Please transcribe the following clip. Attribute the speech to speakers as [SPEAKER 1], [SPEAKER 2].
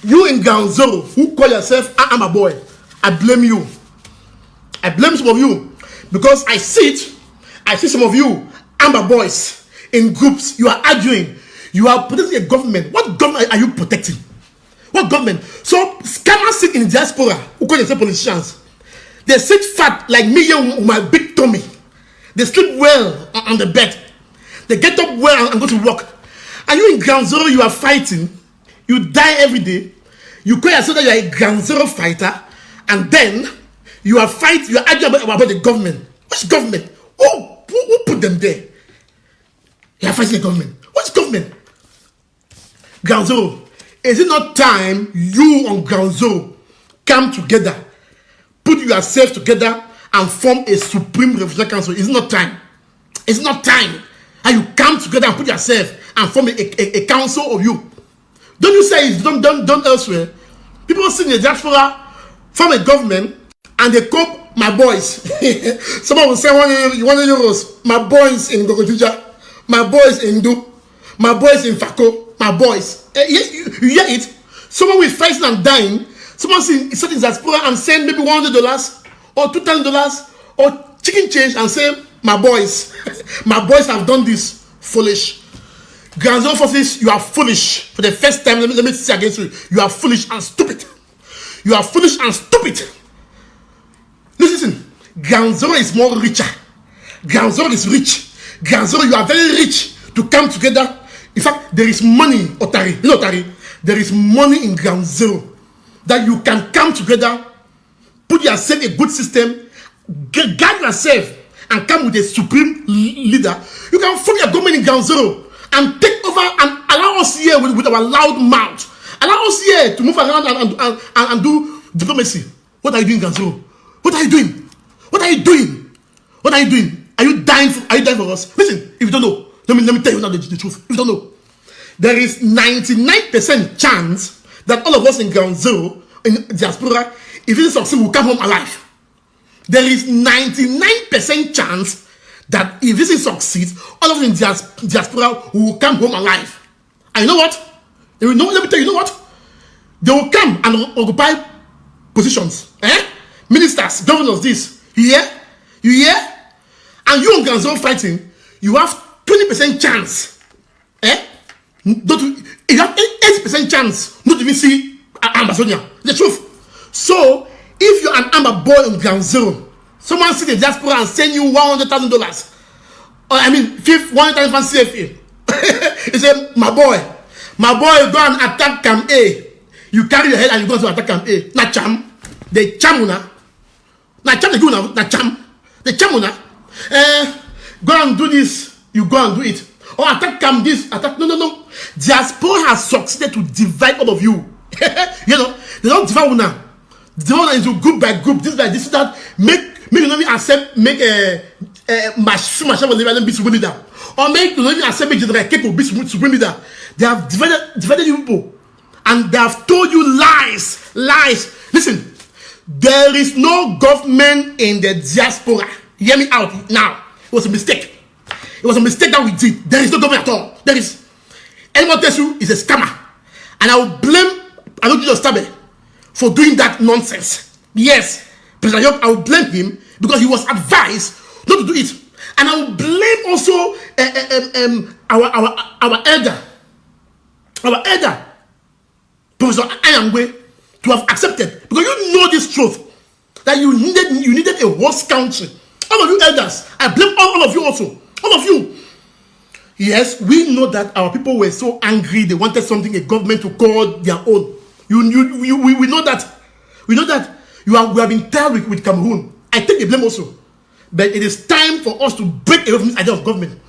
[SPEAKER 1] You in Ganzoro, who call yourself I'm a boy, I blame you. I blame some of you because I see some of you Amber boys in groups. You are arguing. You are protecting a government. What government are you protecting? What government? So scammers sit in diaspora who call themselves politicians. They sit fat like me with my big tummy. They sleep well on the bed. They get up well and go to work. And you in Ground Zero, you are fighting. You die every day. You call yourself that you are a Ground Zero fighter. And then you are fighting, you are arguing about the government. What's government? Who put them there? You are fighting the government. What's government? Ground Zero. Is it not time you on Ground Zero come together, put yourself together and form a Supreme Revolutionary Council? Is it not time? It's not time. And you come together and put yourself and form a council of you. Don't you say it's done elsewhere? People sitting in the diaspora form a government and they cope my boys. Someone will say 1 euros. My boys in Gogotija, my boys in Du, my boys in Fako, my boys. You hear it? Someone will fighting and dying. Someone sitting in diaspora and send maybe $100 or $2,000 or chicken change and say, my boys, my boys have done this. Foolish. Ground Zero forces, you are foolish. For the first time, let me say against you. You are foolish and stupid. You are foolish and stupid. Listen, Ground Zero is more richer. Ground Zero is rich. Ground Zero, you are very rich to come together. In fact, there is money, Otari. You know, Otari, there is money in Ground Zero that you can come together, put yourself a good system, guide yourself, and come with a supreme leader. You can form your government in Ground Zero and take over and allow us here with our loud mouth. Allow us here to move around and do diplomacy. What are you doing, Ground Zero? What are you doing? What are you doing? What are you doing? Are you dying for us? Listen, if you don't know, let me tell you now the truth. If you don't know, there is 99% chance that all of us in Ground Zero, in diaspora, if it succeeds, will come home alive. There is 99% chance that if this succeeds, all of us in diaspora will come home alive. And you know what? Let me tell you, you know what? They will come and occupy positions. Ministers, governors, this. You hear? You hear? And you on Ground Zero fighting, you have 20% chance. You have 80% chance not to even see Amazonia. The truth. So, if you're an Amber boy on Ground Zero, someone sits in diaspora and send you $100,000, or $100,000 CFA, he said, my boy, go and attack Camp A. You carry your head and you go to attack Camp A. Na cham, the chamuna. Na cham the guna, na cham, the chamuna. Go and do this. You go and do it. Or attack Camp this, attack. No. Diaspora has succeeded to divide all of you. You know, they don't divide now. They don't into group by group, this by this, that. Make you not accept, make a machine will be supreme leader. Or make you not accept, make general capable be supreme leader. They have divided you people. And they have told you lies. Listen, there is no government in the diaspora. Hear me out now. It was a mistake. It was a mistake that we did. There is no government at all. There is. Anyone tells you is a scammer. And I will blame Aloysius Ostabe for doing that nonsense. Yes, President Ayok, I will blame him because he was advised not to do it. And I will blame also our elder, Professor Ayangwe, to have accepted, because you know this truth that you needed a worse country. All of you elders, I blame all of you also. All of you. Yes, we know that our people were so angry, they wanted something, a government to call their own. We know that. We know that we have been tired with Cameroon. I take the blame also. But it is time for us to break away from this idea of government.